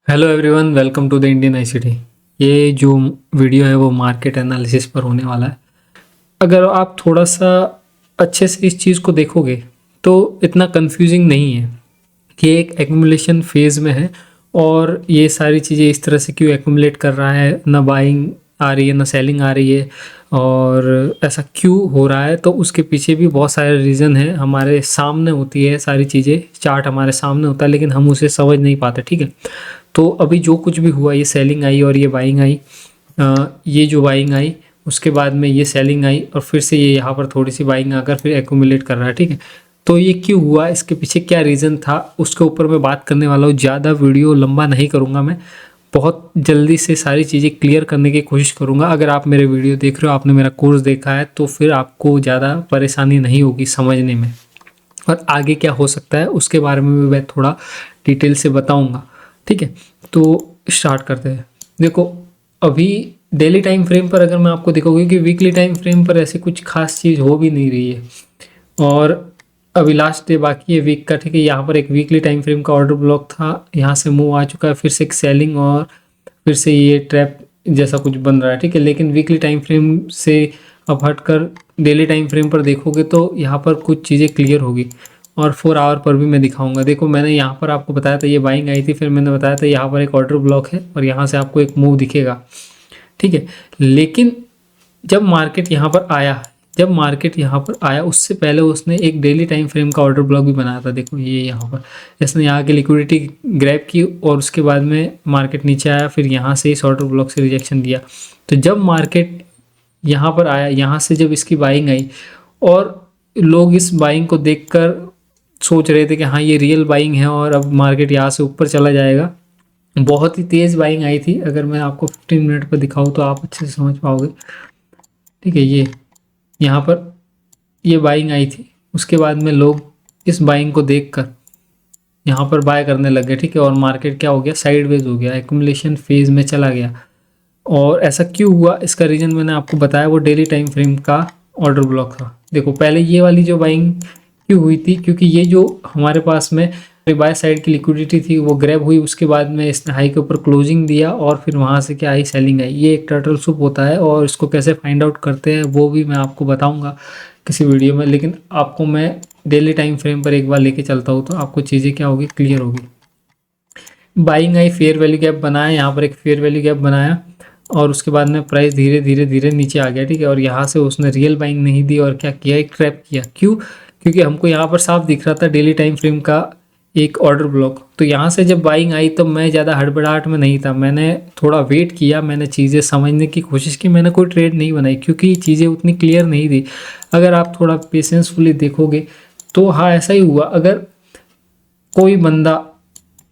Hello everyone, welcome to the Indian ICT. ये जो video है वो मार्केट एनालिसिस पर होने वाला है। अगर आप थोड़ा सा अच्छे से इस चीज़ को देखोगे तो इतना कंफ्यूजिंग नहीं है कि एक एक्यूमुलेशन फेज़ में है और ये सारी चीज़ें इस तरह से क्यों एक्यूमुलेट कर रहा है, ना बाइंग आ रही है ना सेलिंग आ रही है, और ऐसा क्यों हो रहा है। तो उसके पीछे भी बहुत सारे रीज़न है, हमारे सामने होती है सारी चीज़ें, चार्ट हमारे सामने होता है लेकिन हम उसे समझ नहीं पाते। ठीक है, तो अभी जो कुछ भी हुआ, ये सेलिंग आई और ये बाइंग आई, ये जो बाइंग आई उसके बाद में ये सेलिंग आई और फिर से ये यहाँ पर थोड़ी सी बाइंग आकर फिर एक्यूमुलेट कर रहा है। ठीक है, तो ये क्यों हुआ, इसके पीछे क्या रीज़न था, उसके ऊपर मैं बात करने वाला हूँ। ज़्यादा वीडियो लंबा नहीं करूँगा, मैं बहुत जल्दी से सारी चीज़ें क्लियर करने की कोशिश करूँगा। अगर आप मेरे वीडियो देख रहे हो, आपने मेरा कोर्स देखा है, तो फिर आपको ज़्यादा परेशानी नहीं होगी समझने में, और आगे क्या हो सकता है उसके बारे में भी मैं थोड़ा डिटेल से बताऊँगा। ठीक है, तो स्टार्ट करते हैं। देखो, अभी डेली टाइम फ्रेम पर अगर मैं आपको दिखाऊंगी कि वीकली टाइम फ्रेम पर ऐसी कुछ खास चीज़ हो भी नहीं रही है, और अभी लास्ट डे बाकी है वीक का। ठीक है, यहाँ पर एक वीकली टाइम फ्रेम का ऑर्डर ब्लॉक था, यहाँ से मूव आ चुका है, फिर से एक सेलिंग और फिर से ये ट्रैप जैसा कुछ बन रहा है। ठीक है, लेकिन वीकली टाइम फ्रेम से अब हटकर डेली टाइम फ्रेम पर देखोगे तो यहाँ पर कुछ चीज़ें क्लियर होगी, और 4 आवर पर भी मैं दिखाऊंगा। देखो, मैंने यहाँ पर आपको बताया था ये बाइंग आई थी, फिर मैंने बताया था यहाँ पर एक ऑर्डर ब्लॉक है और यहाँ से आपको एक मूव दिखेगा। ठीक है, लेकिन जब मार्केट यहाँ पर आया, उससे पहले उसने एक डेली टाइम फ्रेम का ऑर्डर ब्लॉक भी बनाया था। देखो, ये यहाँ पर इसने यहाँ की लिक्विडिटी ग्रैब की और उसके बाद में मार्केट नीचे आया, फिर यहाँ से इस ऑर्डर ब्लॉक से रिजेक्शन दिया। तो जब मार्केट यहाँ पर आया, यहाँ से जब इसकी बाइंग आई और लोग इस बाइंग को देखकर सोच रहे थे कि हाँ ये रियल बाइंग है और अब मार्केट यहाँ से ऊपर चला जाएगा, बहुत ही तेज़ बाइंग आई थी। अगर मैं आपको 15 मिनट पर दिखाऊँ तो आप अच्छे से समझ पाओगे। ठीक है, ये यहाँ पर ये बाइंग आई थी, उसके बाद में लोग इस बाइंग को देखकर यहाँ पर बाय करने लग गए। ठीक है, और मार्केट क्या हो गया, साइडवेज हो गया, एक्यूमुलेशन फेज में चला गया। और ऐसा क्यों हुआ, इसका रीज़न मैंने आपको बताया, वो डेली टाइम फ्रेम का ऑर्डर ब्लॉक था। देखो, पहले ये वाली जो बाइंग क्यों हुई थी, क्योंकि ये जो हमारे पास में बाय साइड की लिक्विडिटी थी वो ग्रैब हुई, उसके बाद में इसने हाई के ऊपर क्लोजिंग दिया और फिर वहाँ से क्या आई, सेलिंग आई। ये एक टर्टल सूप होता है और इसको कैसे फाइंड आउट करते हैं वो भी मैं आपको बताऊँगा किसी वीडियो में, लेकिन आपको मैं डेली टाइम फ्रेम पर एक बार लेके चलता हूँ तो आपको चीज़ें क्या होगी, क्लियर होगी। Buying I, fair value gap बनाया, यहाँ पर एक फेयर वैल्यू गैप बनाया और उसके बाद में प्राइस धीरे धीरे धीरे नीचे आ गया। ठीक है, और यहाँ से उसने रियल बाइंग नहीं दी और क्या किया, एक ट्रैप किया। क्यों, क्योंकि हमको यहाँ पर साफ दिख रहा था डेली टाइम फ्रेम का एक ऑर्डर ब्लॉक। तो यहाँ से जब बाइंग आई तो मैं ज़्यादा हड़बड़ाहट में नहीं था, मैंने थोड़ा वेट किया, मैंने चीज़ें समझने की कोशिश की, मैंने कोई ट्रेड नहीं बनाई क्योंकि चीज़ें उतनी क्लियर नहीं थी। अगर आप थोड़ा पेशेंसफुली देखोगे तो हाँ ऐसा ही हुआ। अगर कोई बंदा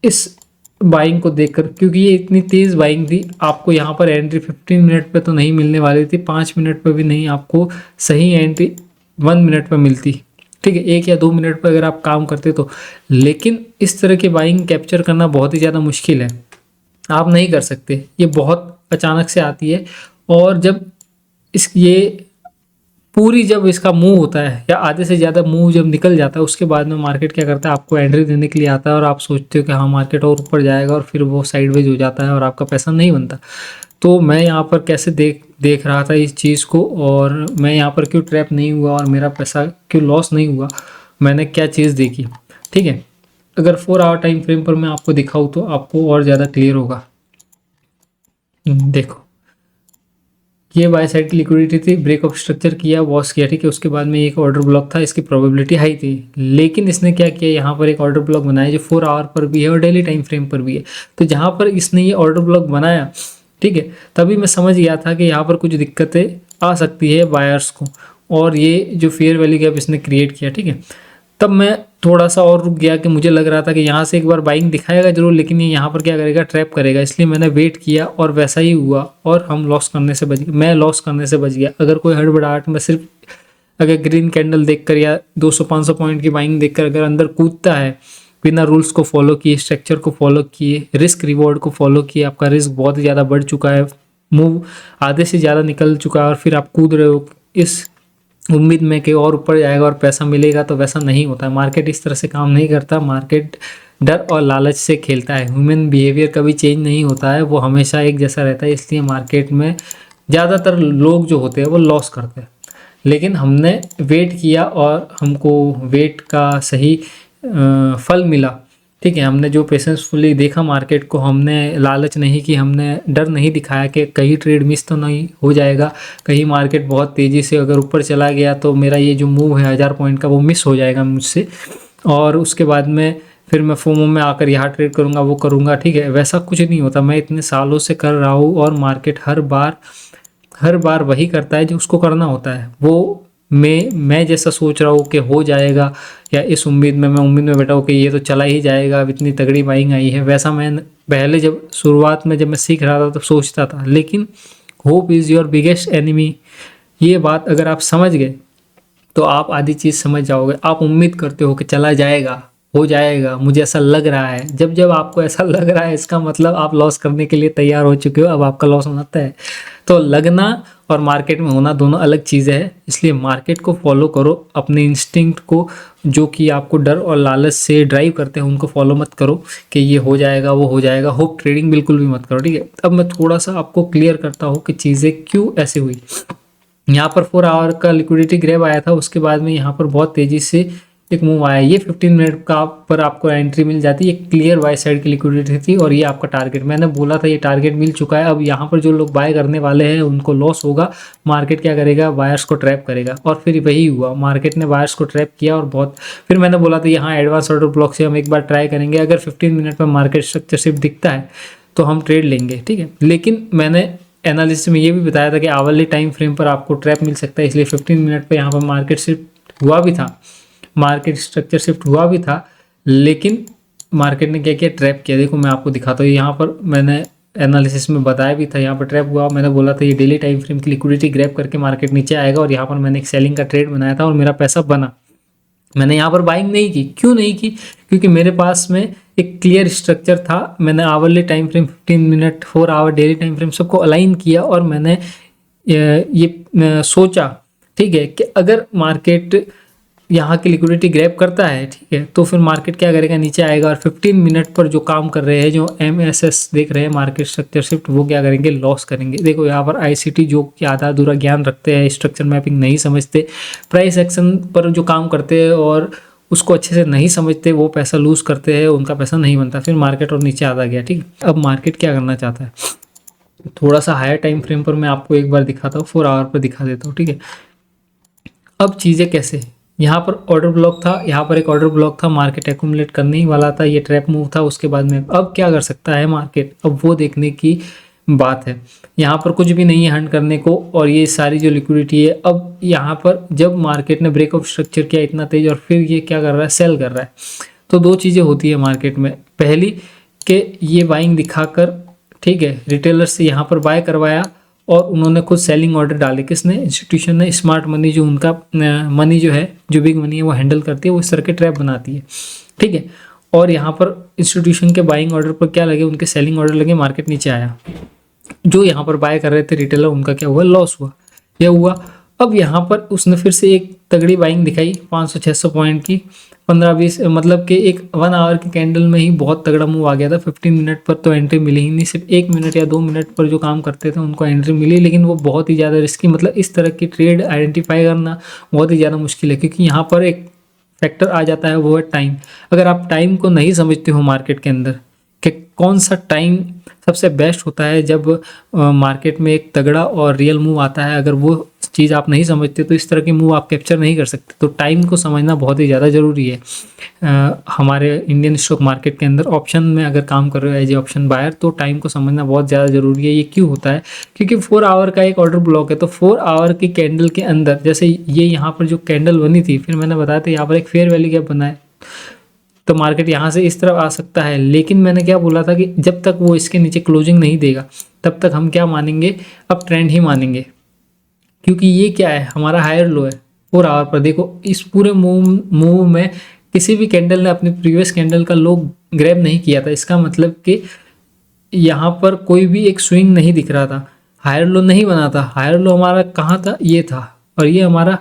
इस बाइंग को देखकर, क्योंकि ये इतनी तेज बाइंग थी, आपको यहाँ पर एंट्री 15 मिनट पे तो नहीं मिलने वाली थी, 5 मिनट पे भी नहीं, आपको सही एंट्री 1 मिनट पे मिलती। ठीक है, 1 या 2 मिनट पे अगर आप काम करते तो, लेकिन इस तरह की बाइंग कैप्चर करना बहुत ही ज़्यादा मुश्किल है, आप नहीं कर सकते, ये बहुत अचानक से आती है। और जब ये पूरी जब इसका मूव होता है या आधे से ज़्यादा मूव जब निकल जाता है, उसके बाद में मार्केट क्या करता है, आपको एंट्री देने के लिए आता है और आप सोचते हो कि हाँ मार्केट और ऊपर जाएगा, और फिर वो साइडवेज हो जाता है और आपका पैसा नहीं बनता। तो मैं यहाँ पर कैसे देख रहा था इस चीज़ को, और मैं यहाँ पर क्यों ट्रैप नहीं हुआ और मेरा पैसा क्यों लॉस नहीं हुआ, मैंने क्या चीज़ देखी। ठीक है, अगर 4 आवर टाइम फ्रेम पर मैं आपको दिखाऊँ तो आपको और ज़्यादा क्लियर होगा। देखो, ये बाय साइड की लिक्विडिटी थी, ब्रेकअप स्ट्रक्चर किया, वॉश किया। ठीक है, उसके बाद में एक ऑर्डर ब्लॉक था, इसकी प्रोबेबिलिटी हाई थी, लेकिन इसने क्या किया, यहाँ पर एक ऑर्डर ब्लॉक बनाया जो 4 आवर पर भी है और डेली टाइम फ्रेम पर भी है। तो जहाँ पर इसने ये ऑर्डर ब्लॉक बनाया, ठीक है, तभी मैं समझ गया था कि यहाँ पर कुछ दिक्कतें आ सकती है बायर्स को, और ये जो फेयर वैल्यू गैप इसने क्रिएट किया। ठीक है, तब मैं थोड़ा सा और रुक गया कि मुझे लग रहा था कि यहाँ से एक बार बाइंग दिखाएगा जरूर, लेकिन ये यहाँ पर क्या करेगा, ट्रैप करेगा, इसलिए मैंने वेट किया और वैसा ही हुआ और हम लॉस करने से बच गए, मैं लॉस करने से बच गया। अगर कोई हड़बड़ाहट में सिर्फ अगर ग्रीन कैंडल देखकर या 200-500 पॉइंट की बाइंग देखकर अगर अंदर कूदता है बिना रूल्स को फॉलो किए, स्ट्रक्चर को फॉलो किए, रिस्क रिवॉर्ड को फॉलो किए, आपका रिस्क बहुत ज़्यादा बढ़ चुका है, मूव आधे से ज़्यादा निकल चुका है और फिर आप कूद रहे हो इस उम्मीद में कि और ऊपर जाएगा और पैसा मिलेगा, तो वैसा नहीं होता है। मार्केट इस तरह से काम नहीं करता। मार्केट डर और लालच से खेलता है। ह्यूमन बिहेवियर कभी चेंज नहीं होता है, वो हमेशा एक जैसा रहता है। इसलिए मार्केट में ज़्यादातर लोग जो होते हैं वो लॉस करते हैं। लेकिन हमने वेट किया और हमको वेट का सही फल मिला। ठीक है, हमने जो पेशेंसफुली देखा मार्केट को, हमने लालच नहीं की, हमने डर नहीं दिखाया कि कहीं ट्रेड मिस तो नहीं हो जाएगा, कहीं मार्केट बहुत तेज़ी से अगर ऊपर चला गया तो मेरा ये जो मूव है 1000 पॉइंट का वो मिस हो जाएगा मुझसे, और उसके बाद में फिर मैं फोमो में आकर यहाँ ट्रेड करूँगा, वो करूँगा। ठीक है, वैसा कुछ नहीं होता। मैं इतने सालों से कर रहा हूँ और मार्केट हर बार वही करता है जो उसको करना होता है। वो मैं जैसा सोच रहा हूँ कि हो जाएगा, या इस उम्मीद में मैं उम्मीद में बैठा हूँ कि ये तो चला ही जाएगा, अब इतनी तगड़ी बाइंग आई है, वैसा मैं पहले जब शुरुआत में जब मैं सीख रहा था तो सोचता था। लेकिन hope is your biggest enemy, ये बात अगर आप समझ गए तो आप आधी चीज़ समझ जाओगे। आप उम्मीद करते हो कि चला जाएगा, हो जाएगा, मुझे ऐसा लग रहा है। जब जब आपको ऐसा लग रहा है, इसका मतलब आप लॉस करने के लिए तैयार हो चुके हो, अब आपका लॉस होना तय है। तो लगना और मार्केट में होना दोनों अलग चीज़ें हैं। इसलिए मार्केट को फॉलो करो, अपने इंस्टिंक्ट को जो कि आपको डर और लालच से ड्राइव करते हैं उनको फॉलो मत करो कि ये हो जाएगा, वो हो जाएगा। होप ट्रेडिंग बिल्कुल भी मत करो। ठीक है, अब मैं थोड़ा सा आपको क्लियर करता हूँ कि चीज़ें क्यों ऐसे हुई। यहाँ पर 4 आवर का लिक्विडिटी ग्रैब आया था, उसके बाद में यहाँ पर बहुत तेज़ी से एक मूव आया। ये 15 मिनट का पर आपको एंट्री मिल जाती है। ये क्लियर बाय साइड की लिक्विडिटी थी और ये आपका टारगेट, मैंने बोला था ये टारगेट मिल चुका है। अब यहाँ पर जो लोग बाय करने वाले हैं उनको लॉस होगा। मार्केट क्या करेगा, बायर्स को ट्रैप करेगा, और फिर वही हुआ, मार्केट ने बायर्स को ट्रैप किया और बहुत, फिर मैंने बोला था यहाँ एडवांस ऑर्डर ब्लॉक से हम एक बार ट्राई करेंगे, अगर 15 मिनट में मार्केट स्ट्रक्चर शिफ्ट दिखता है तो हम ट्रेड लेंगे। ठीक है, लेकिन मैंने एनालिसिस में ये भी बताया था कि आवरली टाइम फ्रेम पर आपको ट्रैप मिल सकता है, इसलिए 15 मिनट पे यहाँ पर मार्केट शिफ्ट हुआ भी था, मार्केट स्ट्रक्चर शिफ्ट हुआ भी था। लेकिन मार्केट ने क्या किया, ट्रैप किया। देखो मैं आपको दिखाता हूँ, यहाँ पर मैंने एनालिसिस में बताया भी था, यहाँ पर ट्रैप हुआ। मैंने बोला था ये डेली टाइम फ्रेम की लिक्विडिटी ग्रैब करके मार्केट नीचे आएगा, और यहाँ पर मैंने एक सेलिंग का ट्रेड बनाया था और मेरा पैसा बना। मैंने यहाँ पर बाइंग नहीं की, क्यों नहीं की, क्योंकि मेरे पास में एक क्लियर स्ट्रक्चर था। मैंने hourly time frame, 15 minute, 4 hour, daily time frame सबको अलाइन किया, और मैंने ये सोचा, ठीक है, कि अगर मार्केट यहाँ की लिक्विडिटी ग्रैब करता है, ठीक है, तो फिर मार्केट क्या करेगा, नीचे आएगा, और 15 मिनट पर जो काम कर रहे हैं, जो MSS देख रहे हैं, मार्केट स्ट्रक्चर शिफ्ट, वो क्या करेंगे, लॉस करेंगे। देखो यहाँ पर ICT जो कि आधा अधूरा ज्ञान रखते हैं, स्ट्रक्चर मैपिंग नहीं समझते, प्राइस एक्शन पर जो काम करते हैं और उसको अच्छे से नहीं समझते, वो पैसा लूज करते हैं, उनका पैसा नहीं बनता, फिर मार्केट और नीचे आता गया। ठीक है, अब मार्केट क्या करना चाहता है, थोड़ा सा हायर टाइम फ्रेम पर मैं आपको एक बार दिखाता हूँ, 4 आवर पर दिखा देता हूँ। ठीक है, अब चीज़ें कैसे, यहाँ पर ऑर्डर ब्लॉक था, यहाँ पर एक ऑर्डर ब्लॉक था, मार्केट एक्यूमुलेट करने ही वाला था, ये ट्रैप मूव था। उसके बाद में अब क्या कर सकता है मार्केट, अब वो देखने की बात है। यहाँ पर कुछ भी नहीं है हंट करने को, और ये सारी जो लिक्विडिटी है, अब यहाँ पर जब मार्केट ने ब्रेकआउट स्ट्रक्चर किया इतना तेज, और फिर ये क्या कर रहा है, सेल कर रहा है। तो दो चीज़ें होती है मार्केट में, पहली कि ये बाइंग दिखाकर, ठीक है, रिटेलर से यहाँ पर बाय करवाया और उन्होंने खुद सेलिंग ऑर्डर डाले। किसने, इंस्टीट्यूशन ने। स्मार्ट मनी जो उनका मनी जो है, जो बिग मनी है, वो हैंडल करती है, वो इस तरह के ट्रैप बनाती है। ठीक है, और यहाँ पर इंस्टीट्यूशन के बाइंग ऑर्डर पर क्या लगे, उनके सेलिंग ऑर्डर लगे, मार्केट नीचे आया। जो यहाँ पर बाय कर रहे थे रिटेलर, उनका क्या हुआ, लॉस हुआ, यह हुआ। अब यहाँ पर उसने फिर से एक तगड़ी बाइंग दिखाई 500-600 पॉइंट की, 15-20, मतलब कि एक 1 आवर की कैंडल में ही बहुत तगड़ा मूव आ गया था। 15 मिनट पर तो एंट्री मिली ही नहीं, सिर्फ 1 मिनट या 2 मिनट पर जो काम करते थे उनको एंट्री मिली, लेकिन वो बहुत ही ज़्यादा रिस्की, मतलब इस तरह की ट्रेड आइडेंटिफाई करना बहुत ही ज़्यादा मुश्किल है, क्योंकि यहाँ पर एक फैक्टर आ जाता है, वो है टाइम। अगर आप टाइम को नहीं समझते हो मार्केट के अंदर कि कौन सा टाइम सबसे बेस्ट होता है जब मार्केट में एक तगड़ा और रियल मूव आता है, अगर वो चीज़ आप नहीं समझते तो इस तरह की मूव आप कैप्चर नहीं कर सकते। तो टाइम को समझना बहुत ही ज़्यादा ज़रूरी है। हमारे इंडियन स्टॉक मार्केट के अंदर ऑप्शन में अगर काम कर रहे हो एज ए ऑप्शन बायर, तो टाइम को समझना बहुत ज़्यादा ज़रूरी है। ये क्यों होता है, क्योंकि 4 आवर का एक ऑर्डर ब्लॉक है, तो 4 आवर की कैंडल के अंदर, जैसे ये यहाँ पर जो कैंडल बनी थी, फिर मैंने बताया था यहाँ पर एक फेयर वैल्यू गैप बना है, तो मार्केट यहाँ से इस तरफ आ सकता है। लेकिन मैंने क्या बोला था कि जब तक वो इसके नीचे क्लोजिंग नहीं देगा, तब तक हम क्या मानेंगे, अब ट्रेंड ही मानेंगे, क्योंकि ये क्या है, हमारा हायर लो है 4 आवर पर। देखो इस पूरे मूव में किसी भी कैंडल ने अपनी प्रीवियस कैंडल का लो ग्रैब नहीं किया था। इसका मतलब कि यहाँ पर कोई भी एक स्विंग नहीं दिख रहा था, हायर लो नहीं बना था। हायर लो हमारा कहाँ था, ये था, और ये हमारा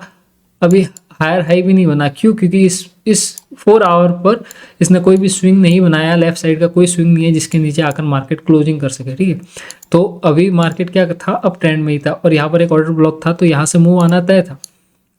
अभी हायर हाई भी नहीं बना। क्यों, क्योंकि इस 4 आवर पर इसने कोई भी स्विंग नहीं बनाया, लेफ्ट साइड का कोई स्विंग नहीं है जिसके नीचे आकर मार्केट क्लोजिंग कर सके, ठीक है। तो अभी मार्केट क्या था, अप ट्रेंड में ही था और यहाँ पर एक ऑर्डर ब्लॉक था, तो यहाँ से मूव आना तय था।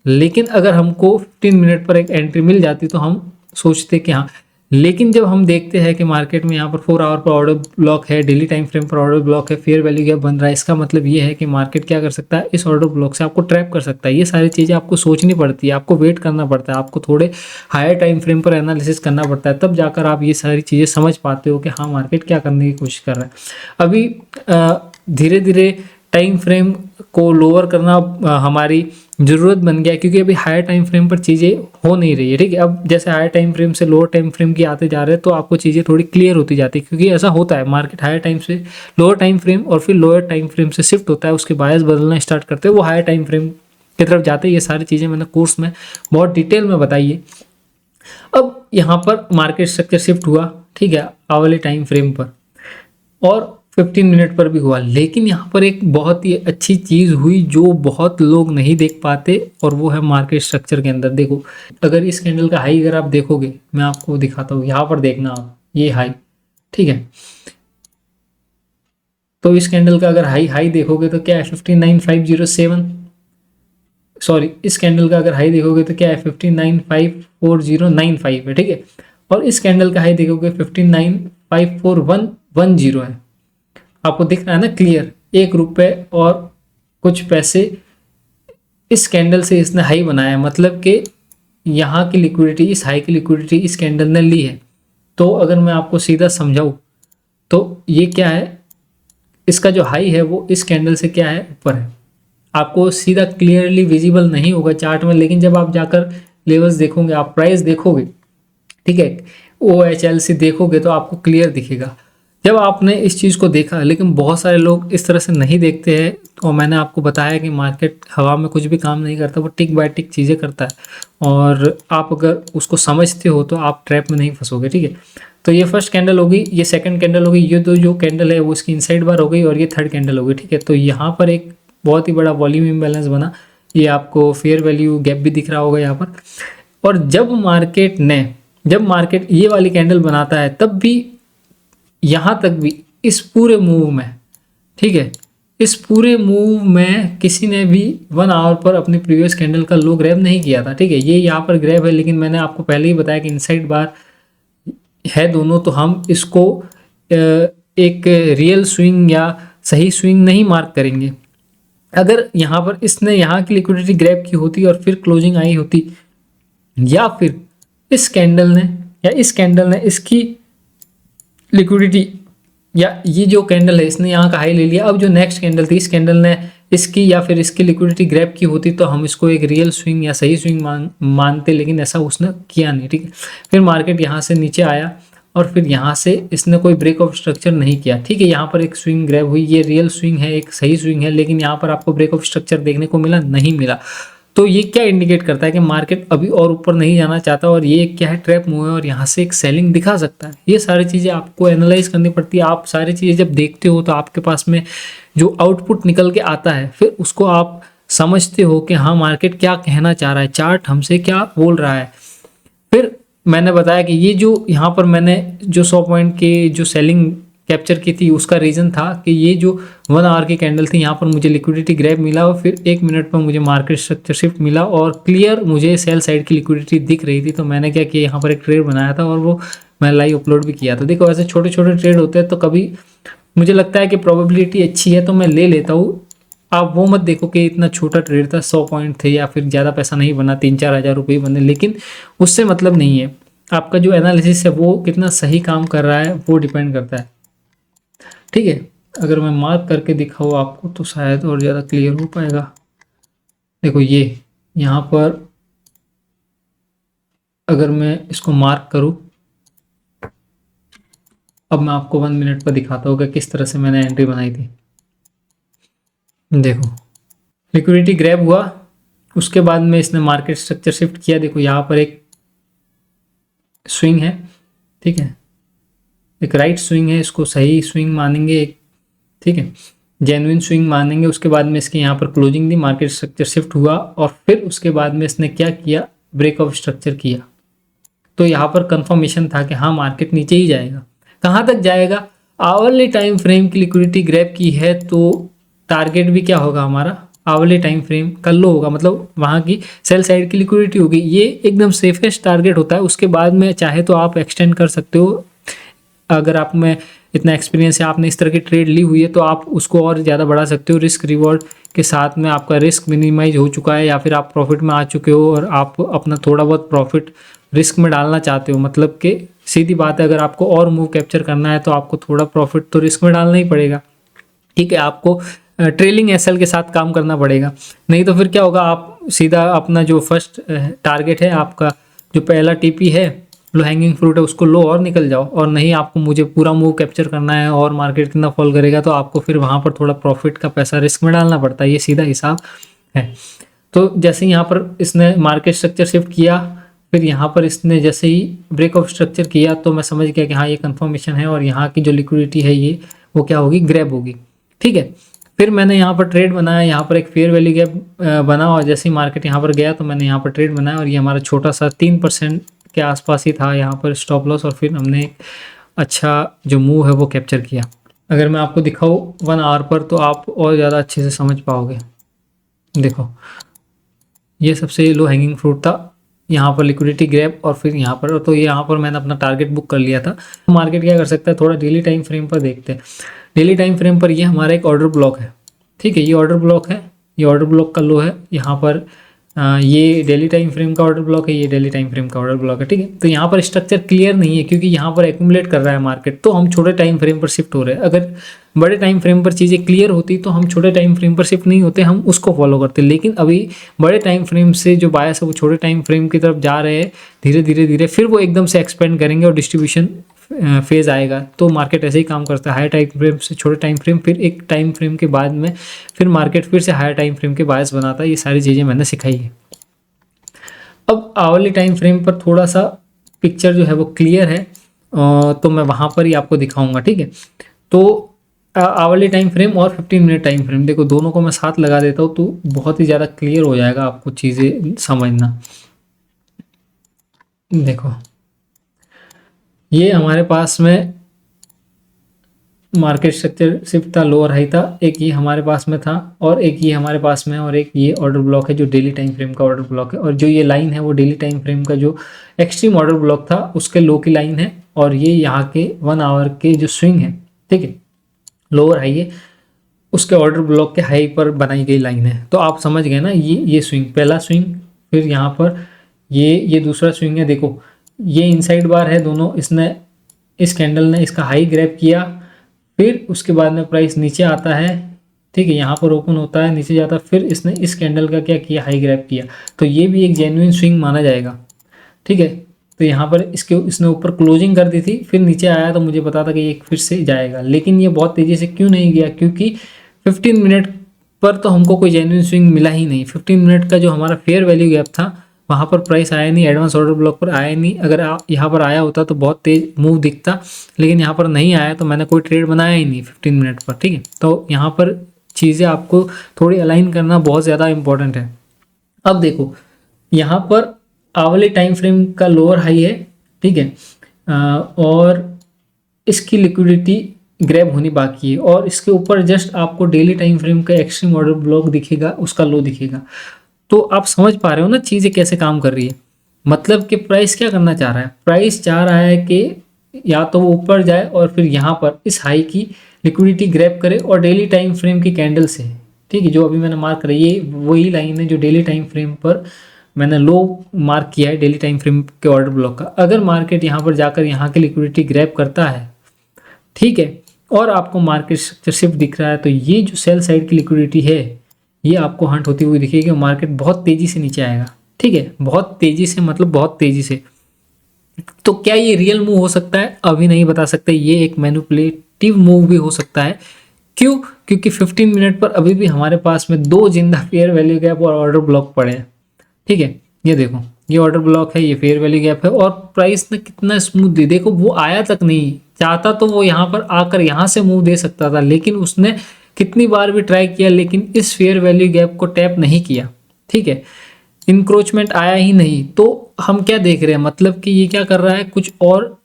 लेकिन अगर हमको 15 मिनट पर एक एंट्री मिल जाती तो हम सोचते कि हाँ, लेकिन जब हम देखते हैं कि मार्केट में यहाँ पर 4 आवर पर ऑर्डर ब्लॉक है, डेली टाइम फ्रेम पर ऑर्डर ब्लॉक है, फेयर वैल्यू गैप बन रहा है, इसका मतलब ये है कि मार्केट क्या कर सकता है, इस ऑर्डर ब्लॉक से आपको ट्रैप कर सकता है। ये सारी चीज़ें आपको सोचनी पड़ती है, आपको वेट करना पड़ता है, आपको थोड़े हायर टाइम फ्रेम पर एनालिसिस करना पड़ता है, तब जाकर आप ये सारी चीज़ें समझ पाते हो कि हाँ मार्केट क्या करने की कोशिश कर रहा है। अभी धीरे धीरे टाइम फ्रेम को लोअर करना हमारी ज़रूरत बन गया है, क्योंकि अभी हायर टाइम फ्रेम पर चीज़ें हो नहीं रही है, ठीक है। अब जैसे हायर टाइम फ्रेम से लोअर टाइम फ्रेम की आते जा रहे हैं तो आपको चीज़ें थोड़ी क्लियर होती जाती है, क्योंकि ऐसा होता है, मार्केट हायर टाइम से लोअर टाइम फ्रेम और फिर लोअर टाइम फ्रेम से शिफ्ट होता है, उसके बायस बदलना स्टार्ट करते हैं, वो हायर टाइम फ्रेम की तरफ जाते हैं। ये सारी चीज़ें मैंने कोर्स में बहुत डिटेल में बताई है। अब यहाँ पर मार्केट स्ट्रक्चर शिफ्ट हुआ, ठीक है, आवर्ली टाइम फ्रेम पर और 15 मिनट पर भी हुआ, लेकिन यहाँ पर एक बहुत ही अच्छी चीज़ हुई जो बहुत लोग नहीं देख पाते, और वो है मार्केट स्ट्रक्चर के अंदर। देखो, अगर इस कैंडल का हाई अगर आप देखोगे, मैं आपको दिखाता हूँ, यहाँ पर देखना आप, ये हाई, ठीक है। तो इस कैंडल का अगर हाई देखोगे तो क्या है, 59507, सॉरी, इस कैंडल का अगर हाई देखोगे तो क्या है, 5954095 है, ठीक है। और इस कैंडल का हाई देखोगे 5954110 है। आपको दिख रहा है ना क्लियर, ₹1 और कुछ पैसे इस कैंडल से इसने हाई बनाया, मतलब कि यहाँ की लिक्विडिटी, इस हाई की लिक्विडिटी इस कैंडल ने ली है। तो अगर मैं आपको सीधा समझाऊँ तो ये क्या है, इसका जो हाई है वो इस कैंडल से क्या है, ऊपर है। आपको सीधा क्लियरली विजिबल नहीं होगा चार्ट में, लेकिन जब आप जाकर लेवल्स देखोगे, आप प्राइस देखोगे, ठीक है, OHLC देखोगे तो आपको क्लियर दिखेगा। जब आपने इस चीज़ को देखा, लेकिन बहुत सारे लोग इस तरह से नहीं देखते हैं, और मैंने आपको बताया कि मार्केट हवा में कुछ भी काम नहीं करता, वो टिक बाय टिक चीज़ें करता है, और आप अगर उसको समझते हो तो आप ट्रैप में नहीं फंसोगे, ठीक है। तो ये फर्स्ट कैंडल होगी, ये सेकंड कैंडल होगी, ये जो कैंडल है वो इसकी इनसाइड बार हो गई, और ये थर्ड कैंडल होगी, ठीक है। तो यहाँ पर एक बहुत ही बड़ा वॉल्यूम इम्बैलेंस बना, ये आपको फेयर वैल्यू गैप भी दिख रहा होगा यहाँ पर। और जब मार्केट ये वाली कैंडल बनाता है, तब भी यहाँ तक भी इस पूरे मूव में, ठीक है, इस पूरे मूव में किसी ने भी 1 आवर पर अपनी प्रीवियस कैंडल का लो ग्रैब नहीं किया था, ठीक है। ये यहाँ पर ग्रैब है, लेकिन मैंने आपको पहले ही बताया कि इनसाइड बार है दोनों, तो हम इसको एक रियल स्विंग या सही स्विंग नहीं मार्क करेंगे। अगर यहाँ पर इसने यहाँ की लिक्विडिटी ग्रैब की होती और फिर क्लोजिंग आई होती, या फिर इस कैंडल ने इसकी लिक्विडिटी, या ये जो कैंडल है इसने यहाँ का हाई ले लिया, अब जो नेक्स्ट कैंडल थी इस कैंडल ने इसकी या फिर इसकी लिक्विडिटी ग्रैब की होती, तो हम इसको एक रियल स्विंग या सही स्विंग मानते, लेकिन ऐसा उसने किया नहीं, ठीक है। फिर मार्केट यहाँ से नीचे आया और फिर यहाँ से इसने कोई ब्रेक ऑफ स्ट्रक्चर नहीं किया, ठीक है। यहाँ पर एक स्विंग ग्रैब हुई, ये रियल स्विंग है, एक सही स्विंग है, लेकिन यहाँ पर आपको ब्रेक ऑफ स्ट्रक्चर देखने को नहीं मिला। तो ये क्या इंडिकेट करता है कि मार्केट अभी और ऊपर नहीं जाना चाहता, और ये क्या है, ट्रैप मूव है, और यहाँ से एक सेलिंग दिखा सकता है। ये सारी चीज़ें आपको एनालाइज करनी पड़ती है। आप सारी चीज़ें जब देखते हो तो आपके पास में जो आउटपुट निकल के आता है, फिर उसको आप समझते हो कि हाँ मार्केट क्या कहना चाह रहा है, चार्ट हमसे क्या बोल रहा है। फिर मैंने बताया कि ये जो यहाँ पर मैंने जो 100 पॉइंट के जो सेलिंग कैप्चर की थी, उसका रीज़न था कि ये जो 1 आवर की कैंडल थी, यहाँ पर मुझे लिक्विडिटी ग्रैब मिला, और फिर 1 मिनट पर मुझे मार्केट स्ट्रक्चर शिफ्ट मिला, और क्लियर मुझे सेल साइड की लिक्विडिटी दिख रही थी। तो मैंने क्या किया, यहाँ पर एक ट्रेड बनाया था, और वो मैं लाइव अपलोड भी किया था। देखो, ऐसे छोटे छोटे ट्रेड होते हैं, तो कभी मुझे लगता है कि प्रोबेबिलिटी अच्छी है तो मैं ले लेता हूँ। आप वो मत देखो कि इतना छोटा ट्रेड था, 100 पॉइंट थे, या फिर ज़्यादा पैसा नहीं बना, 3-4 हज़ार रुपये बने, लेकिन उससे मतलब नहीं है। आपका जो एनालिसिस है वो कितना सही काम कर रहा है वो डिपेंड करता है, ठीक है। अगर मैं मार्क करके दिखाऊँ आपको तो शायद और ज़्यादा क्लियर हो पाएगा। देखो, ये यहाँ पर अगर मैं इसको मार्क करूँ, अब मैं आपको 1 मिनट पर दिखाता हूँ कि किस तरह से मैंने एंट्री बनाई थी। देखो, लिक्विडिटी ग्रैब हुआ, उसके बाद में इसने मार्केट स्ट्रक्चर शिफ्ट किया। देखो, यहाँ पर एक स्विंग है, ठीक है, एक राइट स्विंग है, इसको सही स्विंग मानेंगे, ठीक है, जेन्युइन स्विंग मानेंगे। उसके बाद में इसके यहाँ पर क्लोजिंग दी, मार्केट स्ट्रक्चर शिफ्ट हुआ, और फिर उसके बाद में इसने क्या किया, ब्रेक ऑफ स्ट्रक्चर किया, तो यहाँ पर कंफर्मेशन था कि हाँ मार्केट नीचे ही जाएगा। कहाँ तक जाएगा? आवरली टाइम फ्रेम की लिक्विडिटी ग्रैब की है तो टारगेट भी क्या होगा हमारा, आवरली टाइम फ्रेम का लो होगा, मतलब वहाँ की सेल साइड की लिक्विडिटी होगी। ये एकदम सेफेस्ट टारगेट होता है। उसके बाद में चाहे तो आप एक्सटेंड कर सकते हो। अगर आप में इतना एक्सपीरियंस है, आपने इस तरह की ट्रेड ली हुई है, तो आप उसको और ज़्यादा बढ़ा सकते हो। रिस्क रिवॉर्ड के साथ में आपका रिस्क मिनिमाइज हो चुका है या फिर आप प्रॉफिट में आ चुके हो और आप अपना थोड़ा बहुत प्रॉफिट रिस्क में डालना चाहते हो। मतलब कि सीधी बात है, अगर आपको और मूव कैप्चर करना है तो आपको थोड़ा प्रॉफिट तो रिस्क में डालना ही पड़ेगा। ठीक है, आपको ट्रेलिंग एसएल के साथ काम करना पड़ेगा, नहीं तो फिर क्या होगा, आप सीधा अपना जो फर्स्ट टारगेट है, आपका जो पहला टीपी है, लो हैंगिंग फ्रूट है, उसको लो और निकल जाओ। और नहीं आपको मुझे पूरा मूव कैप्चर करना है और मार्केट कितना फॉल करेगा तो आपको फिर वहाँ पर थोड़ा प्रॉफिट का पैसा रिस्क में डालना पड़ता है। ये सीधा हिसाब है। तो जैसे यहाँ पर इसने मार्केट स्ट्रक्चर शिफ्ट किया, फिर यहाँ पर इसने जैसे ही ब्रेकआउट स्ट्रक्चर किया तो मैं समझ गया कि हाँ ये कंफर्मेशन है और यहाँ की जो लिक्विडिटी है ये वो क्या होगी, ग्रैब होगी। ठीक है, फिर मैंने यहाँ पर ट्रेड बनाया, यहाँ पर एक फेयर वैल्यू गैप बना और जैसे ही मार्केट यहाँ पर गया तो मैंने यहाँ पर ट्रेड बनाया और ये हमारा छोटा सा 3% के आसपास ही था यहाँ पर स्टॉप लॉस, और फिर हमने एक अच्छा जो मूव है वो कैप्चर किया। अगर मैं आपको दिखाऊँ 1 आवर पर तो आप और ज़्यादा अच्छे से समझ पाओगे। देखो ये सबसे लो हैंगिंग फ्रूट था, यहाँ पर लिक्विडिटी ग्रैब और फिर यहाँ पर, तो यहाँ पर मैंने अपना टारगेट बुक कर लिया था। मार्केट क्या कर सकता है, थोड़ा डेली टाइम फ्रेम पर देखते हैं। डेली टाइम फ्रेम पर ये हमारा एक ऑर्डर ब्लॉक है। ठीक है, ये ऑर्डर ब्लॉक है, ये ऑर्डर ब्लॉक का लो है। यहाँ पर ये डेली टाइम फ्रेम का ऑर्डर ब्लॉक है, ये डेली टाइम फ्रेम का ऑर्डर ब्लॉक है। ठीक है, तो यहाँ पर स्ट्रक्चर क्लियर नहीं है क्योंकि यहाँ पर एक्यूमुलेट कर रहा है मार्केट, तो हम छोटे टाइम फ्रेम पर शिफ्ट हो रहे हैं। अगर बड़े टाइम फ्रेम पर चीज़ें क्लियर होती तो हम छोटे टाइम फ्रेम पर शिफ्ट नहीं होते, हम उसको फॉलो करते। लेकिन अभी बड़े टाइम फ्रेम से जो बायस है वो छोटे टाइम फ्रेम की तरफ जा रहे हैं धीरे धीरे धीरे, फिर वो एकदम से एक्सपेंड करेंगे और डिस्ट्रीब्यूशन फेज आएगा। तो मार्केट ऐसे ही काम करता है, हाई टाइम फ्रेम से छोटे टाइम फ्रेम, फिर एक टाइम फ्रेम के बाद में फिर मार्केट फिर से हायर टाइम फ्रेम के बायस बनाता है। ये सारी चीज़ें मैंने सिखाई है। अब आवरली टाइम फ्रेम पर थोड़ा सा पिक्चर जो है वो क्लियर है, तो मैं वहाँ पर ही आपको दिखाऊंगा। ठीक है, तो आवरली टाइम फ्रेम और 15 मिनट टाइम फ्रेम, देखो दोनों को मैं साथ लगा देता हूँ तो बहुत ही ज़्यादा क्लियर हो जाएगा आपको चीज़ें समझना। देखो ये हमारे पास में मार्केट स्ट्रक्चर शिफ्ट था, लोअर हाई था, एक ये हमारे पास में था और एक ये हमारे पास में, और एक ये ऑर्डर ब्लॉक है जो डेली टाइम फ्रेम का ऑर्डर ब्लॉक है, और जो ये लाइन है वो डेली टाइम फ्रेम का जो एक्सट्रीम ऑर्डर ब्लॉक था उसके लो की लाइन है, और ये यहाँ के 1 आवर के जो स्विंग है, ठीक है, लोअर हाई है, उसके ऑर्डर ब्लॉक के हाई पर बनाई गई लाइन है। तो आप समझ गए ना, ये स्विंग पहला स्विंग, फिर यहाँ पर ये दूसरा स्विंग है। देखो ये इनसाइड बार है दोनों, इसने इस कैंडल ने इसका हाई ग्रैब किया, फिर उसके बाद में प्राइस नीचे आता है। ठीक है, यहाँ पर ओपन होता है, नीचे जाता है, फिर इसने इस कैंडल का क्या किया, हाई ग्रैब किया। तो ये भी एक जेन्युइन स्विंग माना जाएगा। ठीक है, तो यहाँ पर इसने ऊपर क्लोजिंग कर दी थी, फिर नीचे आया तो मुझे पता था कि ये फिर से जाएगा, लेकिन ये बहुत तेज़ी से क्यों नहीं गया, क्योंकि 15 मिनट पर तो हमको कोई जेन्युइन स्विंग मिला ही नहीं। 15 मिनट का जो हमारा फेयर वैल्यू गैप था वहाँ पर प्राइस आया नहीं, एडवांस ऑर्डर ब्लॉक पर आया नहीं। अगर यहाँ पर आया होता तो बहुत तेज मूव दिखता, लेकिन यहाँ पर नहीं आया तो मैंने कोई ट्रेड बनाया ही नहीं 15 मिनट पर। ठीक है, तो यहाँ पर चीज़ें आपको थोड़ी अलाइन करना बहुत ज़्यादा इंपॉर्टेंट है। अब देखो यहाँ पर आवली टाइम फ्रेम का लोअर हाई है, ठीक है, और इसकी लिक्विडिटी ग्रैब होनी बाकी है, और इसके ऊपर जस्ट आपको डेली टाइम फ्रेम का एक्सट्रीम ऑर्डर ब्लॉक दिखेगा, उसका लो दिखेगा। तो आप समझ पा रहे हो ना चीज़ें कैसे काम कर रही है। मतलब कि प्राइस क्या करना चाह रहा है, प्राइस चाह रहा है कि या तो वो ऊपर जाए और फिर यहाँ पर इस हाई की लिक्विडिटी ग्रैब करे और डेली टाइम फ्रेम की कैंडल से, ठीक है, जो अभी मैंने मार्क करा ये वही लाइन है जो डेली टाइम फ्रेम पर मैंने लो मार्क किया है डेली टाइम फ्रेम के ऑर्डर ब्लॉक का। अगर मार्केट यहाँ पर जाकर यहाँ की लिक्विडिटी ग्रैब करता है, ठीक है, और आपको मार्केट स्ट्रक्चर शिफ्ट दिख रहा है, तो ये जो सेल साइड की लिक्विडिटी है ये आपको हंट होती हुई दिखेगी। मार्केट बहुत तेज़ी से नीचे आएगा, ठीक है, बहुत तेज़ी से, मतलब बहुत तेज़ी से। तो क्या ये रियल मूव हो सकता है, अभी नहीं बता सकते। ये एक मैनिपुलेटिव मूव भी हो सकता है। क्यों? क्योंकि 15 मिनट पर अभी भी हमारे पास में 2 जिंदा फेयर वैल्यू गैप और ऑर्डर ब्लॉक पड़े हैं। ठीक है, ये देखो ये ऑर्डर ब्लॉक है, ये फेयर वैल्यू गैप है, और प्राइस ने कितना स्मूथ दी। देखो वो आया तक नहीं, चाहता तो वो यहाँ पर आकर यहाँ से मूव दे सकता था, लेकिन उसने कितनी बार भी ट्राई किया लेकिन इस फेयर वैल्यू गैप को टैप नहीं किया। ठीक है, इंक्रोचमेंट आया ही नहीं, तो हम क्या देख रहे हैं, मतलब कि ये क्या कर रहा है, कुछ और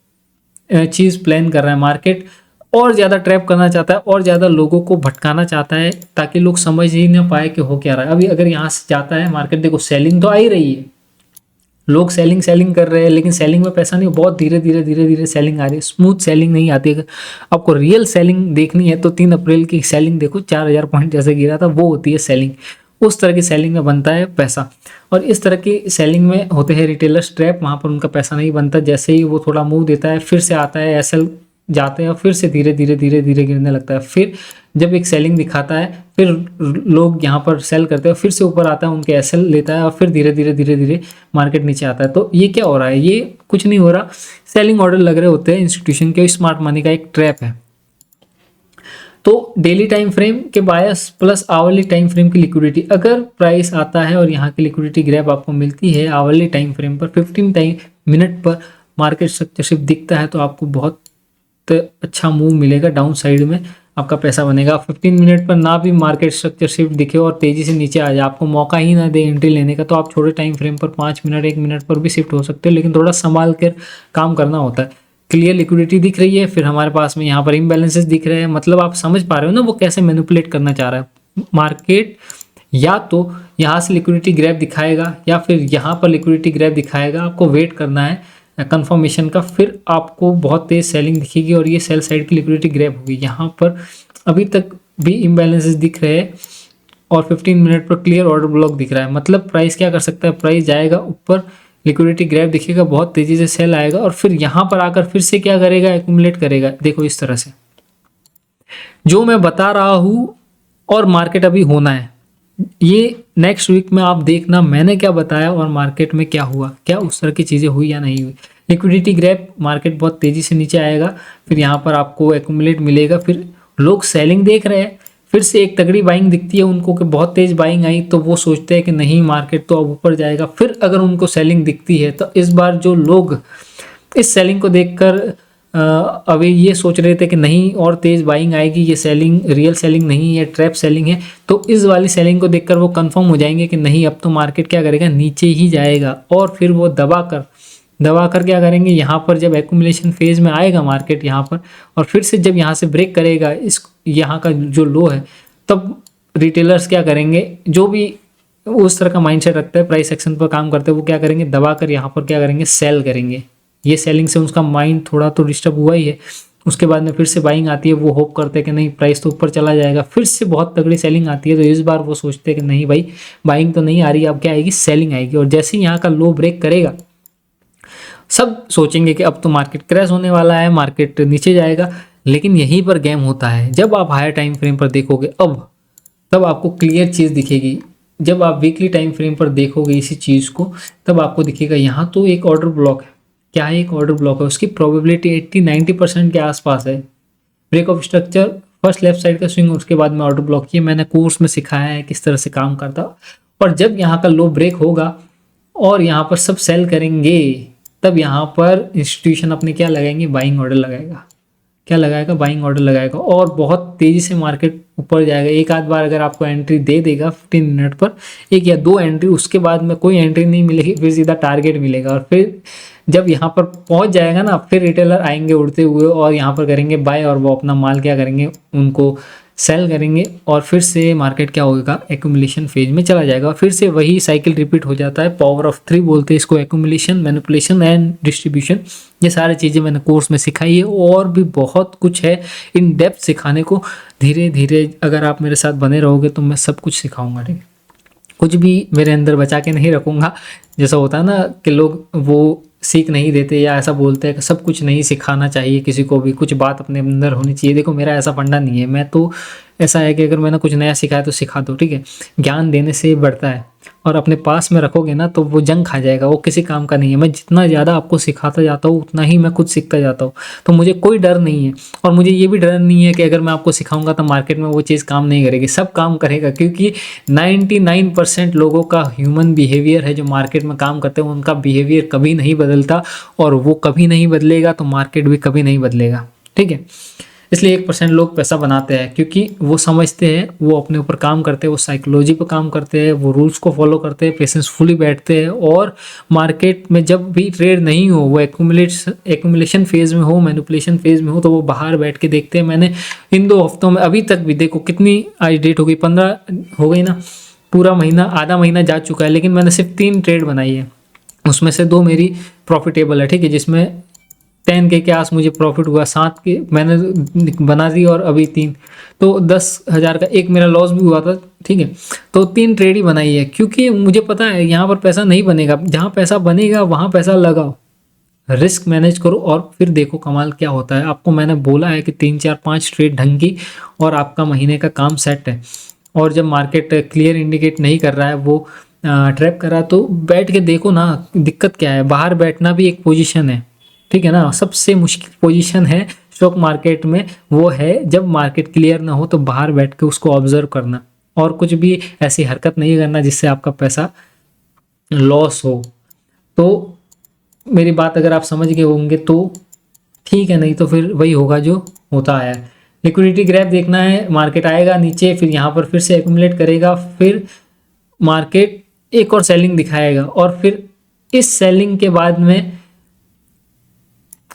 चीज़ प्लान कर रहा है। मार्केट और ज़्यादा ट्रैप करना चाहता है और ज़्यादा लोगों को भटकाना चाहता है ताकि लोग समझ ही ना पाए कि हो क्या रहा है। अभी अगर यहाँ से जाता है मार्केट, देखो सेलिंग तो आ ही रही है, लोग सेलिंग सेलिंग कर रहे हैं, लेकिन सेलिंग में पैसा नहीं, बहुत धीरे धीरे धीरे धीरे सेलिंग आ रही है, स्मूथ सेलिंग नहीं आती। अगर आपको रियल सेलिंग देखनी है तो 3 अप्रैल की सेलिंग देखो, 4000 पॉइंट जैसे गिरा था, वो होती है सेलिंग। उस तरह की सेलिंग में बनता है पैसा, और इस तरह की सेलिंग में होते हैं रिटेलर्स ट्रैप, वहाँ पर उनका पैसा नहीं बनता। जैसे ही वो थोड़ा मूव देता है, फिर से आता है, एसएल जाते हैं और फिर से धीरे धीरे धीरे धीरे गिरने लगता है। फिर जब एक सेलिंग दिखाता है, फिर लोग यहाँ पर सेल करते हैं, फिर से ऊपर आता है, उनके एसएल लेता है और फिर धीरे धीरे धीरे धीरे मार्केट नीचे आता है। तो ये क्या हो रहा है, ये कुछ नहीं हो रहा, सेलिंग ऑर्डर लग रहे होते हैं इंस्टीट्यूशन के, स्मार्ट मनी का एक ट्रैप है। तो डेली टाइम फ्रेम के बायस प्लस आवरली टाइम फ्रेम की लिक्विडिटी, अगर प्राइस आता है और यहाँ की लिक्विडिटी ग्रैब आपको मिलती है आवरली टाइम फ्रेम पर 15 मिनट पर मार्केट स्ट्रक्चर शिफ्ट दिखता है, तो आपको बहुत अच्छा मूव मिलेगा, डाउन साइड में आपका पैसा बनेगा। 15 मिनट पर ना भी मार्केट स्ट्रक्चर शिफ्ट दिखे और तेजी से नीचे आ जाए, आपको मौका ही ना दे एंट्री लेने का, तो आप छोटे टाइम फ्रेम पर 5 मिनट 1 मिनट पर भी शिफ्ट हो सकते हो, लेकिन थोड़ा संभाल कर काम करना होता है। क्लियर लिक्विडिटी दिख रही है, फिर हमारे पास में यहाँ पर इम्बैलेंसेस दिख रहे हैं, मतलब आप समझ पा रहे हो ना वो कैसे मैनिपुलेट करना चाह रहा है मार्केट। या तो यहाँ से लिक्विडिटी ग्रैब दिखाएगा या फिर यहाँ पर लिक्विडिटी ग्रैब दिखाएगा, आपको वेट करना है कंफर्मेशन का, फिर आपको बहुत तेज सेलिंग दिखेगी और ये सेल साइड की लिक्विडिटी ग्रैब होगी। यहाँ पर अभी तक भी इम्बैलेंसेस दिख रहे हैं और 15 मिनट पर क्लियर ऑर्डर ब्लॉक दिख रहा है, मतलब प्राइस क्या कर सकता है, प्राइस जाएगा ऊपर, लिक्विडिटी ग्रैब दिखेगा, बहुत तेजी से सेल आएगा और फिर यहाँ पर आकर फिर से क्या करेगा, एक्यूमुलेट करेगा। देखो इस तरह से जो मैं बता रहा हूँ, और मार्केट अभी होना है, ये नेक्स्ट वीक में आप देखना मैंने क्या बताया और मार्केट में क्या हुआ, क्या उस तरह की चीज़ें हुई या नहीं हुई। लिक्विडिटी ग्रैब, मार्केट बहुत तेज़ी से नीचे आएगा, फिर यहाँ पर आपको एक्यूमुलेट मिलेगा, फिर लोग सेलिंग देख रहे हैं, फिर से एक तगड़ी बाइंग दिखती है उनको कि बहुत तेज़ बाइंग आई, तो वो सोचते हैं कि नहीं मार्केट तो अब ऊपर जाएगा। फिर अगर उनको सेलिंग दिखती है तो इस बार जो लोग इस सेलिंग को देखकर अभी ये सोच रहे थे कि नहीं और तेज़ बाइंग आएगी, ये सेलिंग रियल सेलिंग नहीं है, ट्रैप सेलिंग है, तो इस वाली सेलिंग को देखकर वो कंफर्म हो जाएंगे कि नहीं अब तो मार्केट क्या करेगा, नीचे ही जाएगा। और फिर वो दबा कर क्या करेंगे, यहाँ पर जब एक्यूमुलेशन फेज में आएगा मार्केट यहाँ पर, और फिर से जब यहाँ से ब्रेक करेगा इस यहाँ का जो लो है, तब रिटेलर्स क्या करेंगे, जो भी उस तरह का माइंडसेट रखता है, प्राइस एक्शन पर काम करते हैं, वो क्या करेंगे, दबा कर यहाँ पर क्या करेंगे, सेल करेंगे। ये सेलिंग से उसका माइंड थोड़ा तो डिस्टर्ब हुआ ही है, उसके बाद में फिर से बाइंग आती है, वो होप करते हैं कि नहीं प्राइस तो ऊपर चला जाएगा, फिर से बहुत तगड़ी सेलिंग आती है, तो इस बार वो सोचते हैं कि नहीं भाई बाइंग तो नहीं आ रही, अब क्या आएगी, सेलिंग आएगी। और जैसे ही यहाँ का लो ब्रेक करेगा, सब सोचेंगे कि अब तो मार्केट क्रैश होने वाला है, मार्केट नीचे जाएगा, लेकिन यहीं पर गेम होता है। जब आप हायर टाइम फ्रेम पर देखोगे तब आपको क्लियर चीज़ दिखेगी। जब आप वीकली टाइम फ्रेम पर देखोगे इसी चीज़ को, तब आपको दिखेगा यहाँ तो एक ऑर्डर ब्लॉक है। क्या है, एक ऑर्डर ब्लॉक है, उसकी प्रोबेबिलिटी 80-90% के आसपास है। Break of structure, first left side का स्विंग, उसके बाद में ऑर्डर ब्लॉक, ये मैंने कोर्स में सिखाया है किस तरह से काम करता। और जब यहाँ का लो ब्रेक होगा और यहाँ पर सब सेल करेंगे, तब यहाँ पर इंस्टीट्यूशन अपने क्या लगाएंगे, बाइंग ऑर्डर लगाएगा। क्या लगाएगा, बाइंग ऑर्डर लगाएगा, और बहुत तेज़ी से मार्केट ऊपर जाएगा। एक आध बार अगर आपको एंट्री दे देगा 15 मिनट पर, 1 या 2 एंट्री, उसके बाद में कोई एंट्री नहीं मिलेगी, फिर सीधा टारगेट मिलेगा। और फिर जब यहाँ पर पहुँच जाएगा ना, फिर रिटेलर आएंगे उड़ते हुए और यहाँ पर करेंगे बाय, और वो अपना माल क्या करेंगे, उनको सेल करेंगे, और फिर से मार्केट क्या होगा, एक्यूमुलेशन फेज में चला जाएगा। फिर से वही साइकिल रिपीट हो जाता है। पावर ऑफ 3 बोलते हैं इसको, एक्यूमुलेशन, मैनिपुलेशन एंड डिस्ट्रीब्यूशन। ये सारी चीज़ें मैंने कोर्स में सिखाई है, और भी बहुत कुछ है इन डेप्थ सिखाने को। धीरे धीरे अगर आप मेरे साथ बने रहोगे तो मैं सब कुछ सिखाऊंगा, ठीक है, कुछ भी मेरे अंदर बचा के नहीं रखूँगा। जैसा होता है ना कि लोग वो सीख नहीं देते या ऐसा बोलते हैं कि सब कुछ नहीं सिखाना चाहिए किसी को भी, कुछ बात अपने अंदर होनी चाहिए। देखो मेरा ऐसा फंडा नहीं है, मैं तो ऐसा है कि अगर मैंने कुछ नया सिखाया तो सिखा दो, ठीक है। ज्ञान देने से बढ़ता है, और अपने पास में रखोगे ना तो वो जंग खा जाएगा, वो किसी काम का नहीं है। मैं जितना ज़्यादा आपको सिखाता जाता हूँ उतना ही मैं खुद सीखता जाता हूँ, तो मुझे कोई डर नहीं है। और मुझे ये भी डर नहीं है कि अगर मैं आपको सिखाऊंगा तो मार्केट में वो चीज़ काम नहीं करेगी, सब काम करेगा, क्योंकि 99% लोगों का ह्यूमन बिहेवियर है जो मार्केट में काम करते हैं, उनका बिहेवियर कभी नहीं बदलता, और वो कभी नहीं बदलेगा तो मार्केट भी कभी नहीं बदलेगा, ठीक है। इसलिए 1% लोग पैसा बनाते हैं, क्योंकि वो समझते हैं, वो अपने ऊपर काम करते हैं, वो साइकोलॉजी पर काम करते हैं, वो रूल्स को फॉलो करते हैं, पेशेंसफुली बैठते हैं, और मार्केट में जब भी ट्रेड नहीं हो, वो एक्यूमुलेशन फेज में हो, मैनिपुलेशन फेज में हो, तो वो बाहर बैठ के देखते हैं। मैंने इन 2 हफ्तों में अभी तक भी देखो कितनी आज डेट हो गई, 15 हो गई ना, पूरा महीना, आधा महीना जा चुका है, लेकिन मैंने सिर्फ 3 ट्रेड बनाई है, उसमें से 2 मेरी प्रॉफिटेबल है, ठीक है, जिसमें 10K के आस मुझे प्रॉफिट हुआ, 7 के मैंने बना दी और अभी 3, तो 10,000 का एक मेरा लॉस भी हुआ था, ठीक है। तो 3 ट्रेड ही बनाई है, क्योंकि मुझे पता है यहाँ पर पैसा नहीं बनेगा, जहाँ पैसा बनेगा वहाँ पैसा लगाओ, रिस्क मैनेज करो और फिर देखो कमाल क्या होता है। आपको मैंने बोला है कि 3 4 5 ट्रेड ढंग की और आपका महीने का काम सेट है। और जब मार्केट क्लियर इंडिकेट नहीं कर रहा है, वो ट्रैप कर रहा है, तो बैठ के देखो ना दिक्कत क्या है। बाहर बैठना भी एक पोजीशन है, ठीक है ना। सबसे मुश्किल पोजीशन है स्टॉक मार्केट में वो है जब मार्केट क्लियर ना हो, तो बाहर बैठ के उसको ऑब्जर्व करना, और कुछ भी ऐसी हरकत नहीं करना जिससे आपका पैसा लॉस हो। तो मेरी बात अगर आप समझ गए होंगे तो ठीक है, नहीं तो फिर वही होगा जो होता है। लिक्विडिटी ग्रैफ देखना है, मार्केट आएगा नीचे, फिर यहाँ पर फिर से एक्यूमुलेट करेगा, फिर मार्केट एक और सेलिंग दिखाएगा, और फिर इस सेलिंग के बाद में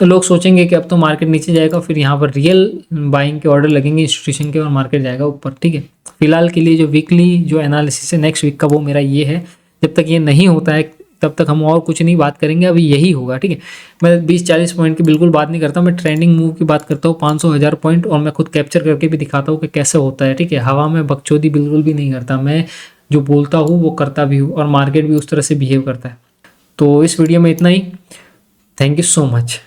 लोग सोचेंगे कि अब तो मार्केट नीचे जाएगा, फिर यहाँ पर रियल बाइंग के ऑर्डर लगेंगे इंस्टीट्यूशन के और मार्केट जाएगा ऊपर, ठीक है। फिलहाल के लिए जो वीकली जो एनालिसिस है नेक्स्ट वीक का, वो मेरा ये है। जब तक ये नहीं होता है तब तक हम और कुछ नहीं बात करेंगे, अभी यही होगा, ठीक है। मैं 20-40 पॉइंट की बिल्कुल बात नहीं करता, मैं ट्रेंडिंग मूव की बात करता हूँ, 500-1000 पॉइंट, और मैं खुद कैप्चर करके भी दिखाता हूँ कि कैसे होता है, ठीक है। हवा में बकचोदी बिल्कुल भी नहीं करता, मैं जो बोलता हूँ वो करता भी हूँ, और मार्केट भी उस तरह से बिहेव करता है। तो इस वीडियो में इतना ही। Thank you so much.